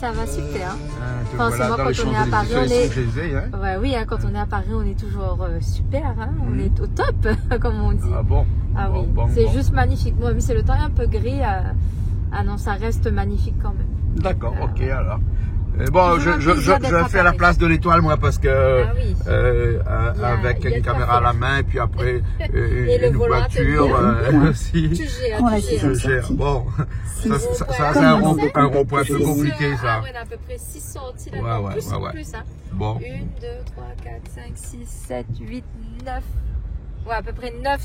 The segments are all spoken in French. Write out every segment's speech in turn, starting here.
ça va super. Enfin, c'est moi, quand on est à Paris, on est... Hein. Ouais, oui, hein, quand on est à Paris, on est toujours super. Hein. On est au top, comme on dit. Ah bon? Ah bon, oui, bon, c'est bon. juste magnifique. Moi, mais c'est le temps est un peu gris. Ah non, ça reste magnifique quand même. D'accord, ok alors. Bon, je vais faire la place de l'Étoile, moi, parce que avec une caméra à la main, et puis après une voiture aussi. Tu gères. Je gère. Bon, ça c'est un rond-point un peu compliqué, ça. Ah ouais, on a à peu près 6 sorties là. Ouais. Plus, hein. Bon. 1, 2, 3, 4, 5, 6, 7, 8, 9. Ouais, à peu près 9,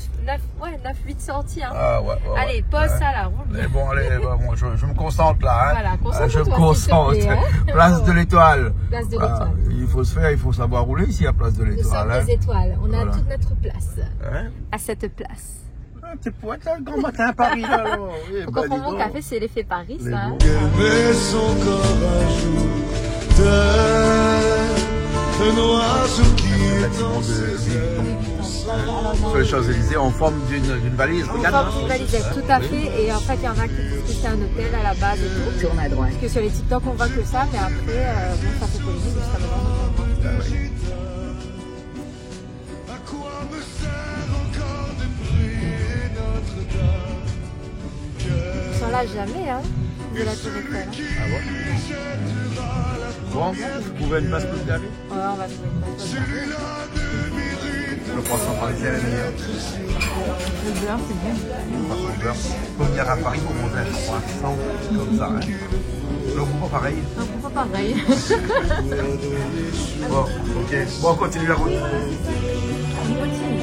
8 sorties. Hein. Ah ouais. Allez, pose ça là. Mais bon, allez, bon, je me concentre là. Hein. Voilà, concentre-toi. Je me concentre. Plaît, hein. Place de l'Étoile. Place de l'Étoile. Il faut se faire, il faut savoir rouler ici à Place de l'Étoile. Nous sommes des étoiles. On a Voilà. toute notre place. Hein? À cette place. Ah, t'es pour être là le grand matin à Paris là. Alors. Oui, Faut comprendre mon café, c'est l'effet Paris, ça. Hein. Mais son corps un jour de noix Sur les Champs-Élysées en forme d'une valise. En forme d'une valise, tout à fait. Et en fait, il y en a qui disent que c'est un hôtel à la base et tout. Tourne à droite. Parce que sur les TikTok, on voit que ça, mais après, bon, ça fait polémique jusqu'à maintenant. Ils sont là jamais, hein, de la Tour Eiffel. Hein. Ah bon? Bon, vous pouvez une place pour le garer? Ouais, on va trouver une place. Le poisson parisien est meilleur. Le beurre, c'est bien. Le poisson beurre. Faut venir à Paris pour manger un croissant comme ça. Hein. Le goût pas pareil. Non, pourquoi pareil? Bon, ok. Bon, on continue la route. On continue.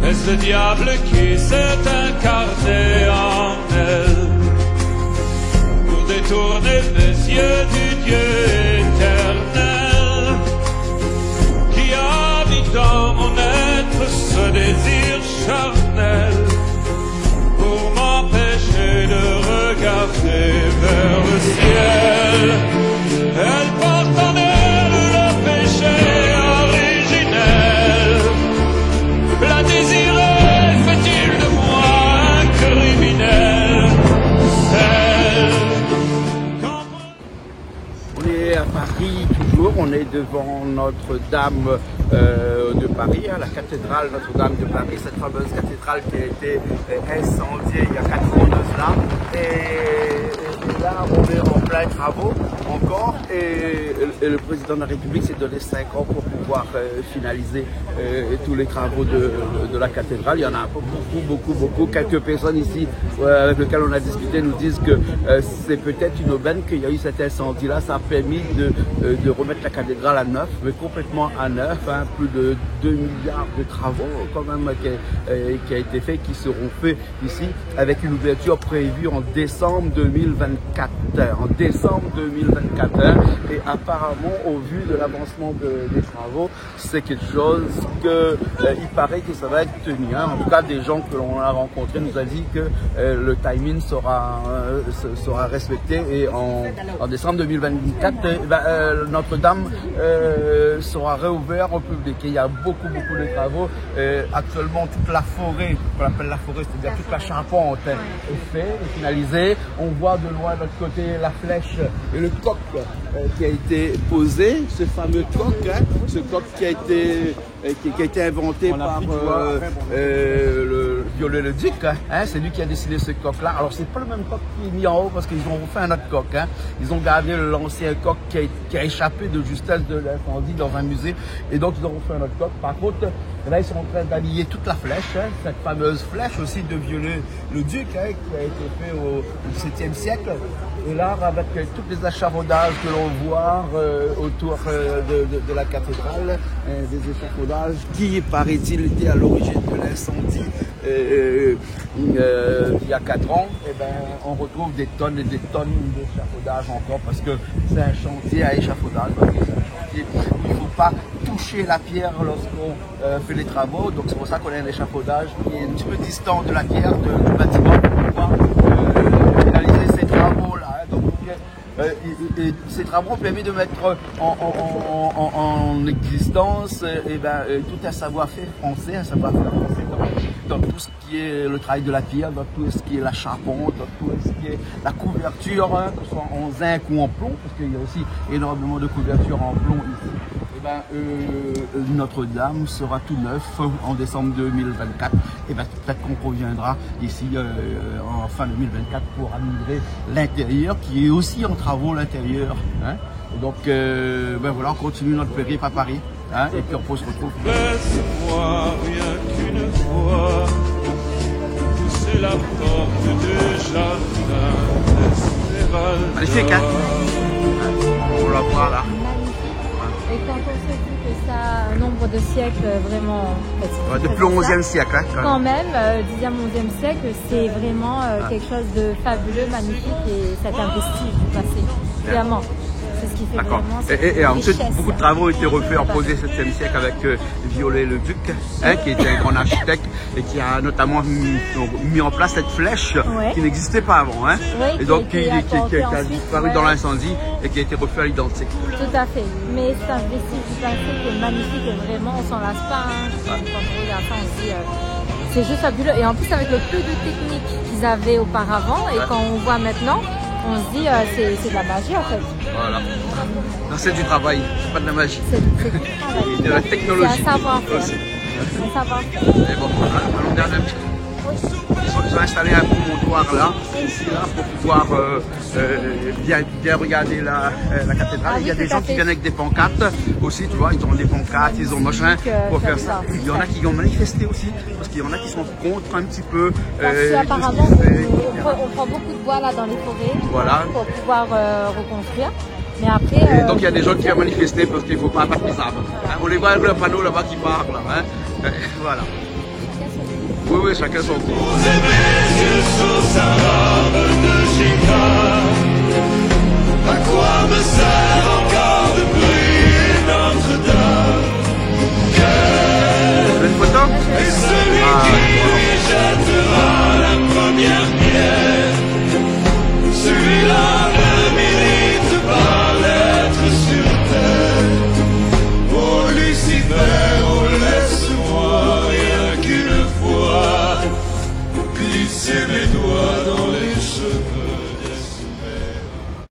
Est-ce le diable qui s'est incarné en elle pour détourner mes yeux du Dieu éternel qui habite dans mon être ce désir charnel pour m'empêcher de regarder vers le ciel. Elle porte en elle le péché originel. La désirer fait-il de moi un criminel? On est à Paris toujours, on est devant Notre-Dame de Paris, hein, la cathédrale Notre-Dame de Paris, cette fameuse cathédrale qui a été incendiée il y a 4 ans de cela. Et là, on est en plein travaux encore et le président de la République s'est donné 5 ans pour pouvoir finaliser tous les travaux de la cathédrale. Il y en a beaucoup. Quelques personnes ici avec lesquelles on a discuté nous disent que c'est peut-être une aubaine qu'il y a eu cet incendie-là. Ça a permis de remettre la cathédrale à neuf, mais complètement à neuf. Hein, plus de 2 milliards de travaux quand même qui a été fait, qui seront faits ici avec une ouverture prévue en décembre 2024. Et apparemment, au vu de l'avancement des travaux, c'est quelque chose que il paraît que ça va être tenu. Hein. En tout cas, des gens que l'on a rencontrés nous a dit que le timing sera respecté et en décembre 2024, Notre-Dame sera réouvert au public. Et il y a beaucoup de travaux. Actuellement, toute la forêt, qu'on appelle la forêt, c'est-à-dire toute la charpente est faite, est finalisée. On voit de loin de l'autre côté la flèche et le coq qui a été posé, ce fameux coq, hein, ce coq qui a été inventé par le Viollet-le-Duc, hein, c'est lui qui a dessiné ce coq-là. Alors c'est pas le même coq qui est mis en haut parce qu'ils ont refait un autre coq. Hein. Ils ont gardé l'ancien coq qui a échappé de justesse de l'incendie dans un musée et donc ils ont refait un autre coq. Par contre, là ils sont en train d'habiller toute la flèche, hein, cette fameuse flèche aussi de Viollet-le-Duc hein, qui a été fait au XVIIe siècle. Et là, avec tous les achafaudages que l'on voit autour de la cathédrale, des échafaudages qui, paraît-il, étaient à l'origine de l'incendie il y a 4 ans, et ben, on retrouve des tonnes et des tonnes d'échafaudages encore parce que c'est un chantier à échafaudage, parce que c'est un chantier où il ne faut pas toucher la pierre lorsqu'on fait les travaux. Donc c'est pour ça qu'on a un échafaudage qui est un petit peu distant de la pierre du bâtiment pour pouvoir finaliser ces travaux-là. Donc et ces travaux ont permis de mettre en existence tout un savoir-faire français, dans tout ce qui est le travail de la pierre, dans tout ce qui est la charpente, dans tout ce qui est la couverture, hein, que ce soit en zinc ou en plomb, parce qu'il y a aussi énormément de couverture en plomb ici. Notre-Dame sera tout neuf en décembre 2024. Peut-être qu'on reviendra ici en fin 2024 pour améliorer l'intérieur, qui est aussi en travaux l'intérieur. Hein. Donc voilà, on continue notre périple à Paris. Hein, et puis on se retrouve. Laisse-moi rien qu'une fois pousser la porte du jardin. Magnifique, hein? On la voit là. Et quand on se dit que ça a un nombre de siècles vraiment... Depuis le 11e siècle. Hein, quand même, 10e, 11e siècle, c'est vraiment quelque chose de fabuleux, magnifique et ça t'investit du passé. Vraiment. C'est ce qui fait vraiment et ensuite, beaucoup de travaux ont été refaits en posé 7e siècle avec Viollet-le-Duc, hein, qui était un grand architecte et qui a notamment mis en place cette flèche qui n'existait pas avant. Hein, oui, et donc qui a disparu dans l'incendie et qui a été refait à l'identique. Tout à fait. Mais c'est un vestige du passé qui est magnifique et vraiment on s'en lasse pas. Hein. Quand on regarde ça, on se dit c'est juste fabuleux. Et en plus avec le peu de technique qu'ils avaient auparavant et quand on voit maintenant, on se dit c'est de la magie en fait. Voilà. C'est du travail, c'est pas de la magie. C'est du travail. Et de la technologie. C'est un savoir-faire. Un savoir-faire. Et bon, allons regarder un petit peu. Ils ont installé un promontoire là, ici là, pour pouvoir bien regarder la cathédrale. Il y a des gens qui viennent avec des pancartes aussi, tu vois, ils ont des pancartes, ils ont machin pour faire ça. Il y en a qui ont manifesté aussi, parce qu'il y en a qui sont contre un petit peu. Parce qu'apparemment, on prend beaucoup de bois là dans les forêts pour pouvoir reconstruire. Mais après, donc il y a des gens qui ont manifesté parce qu'il ne faut pas abattre les arbres. Hein, on les voit avec le panneau là-bas qui part là. Hein, voilà. Oui, chacun son tour. Posez mes yeux sur sa robe de Chicago. À quoi me sert encore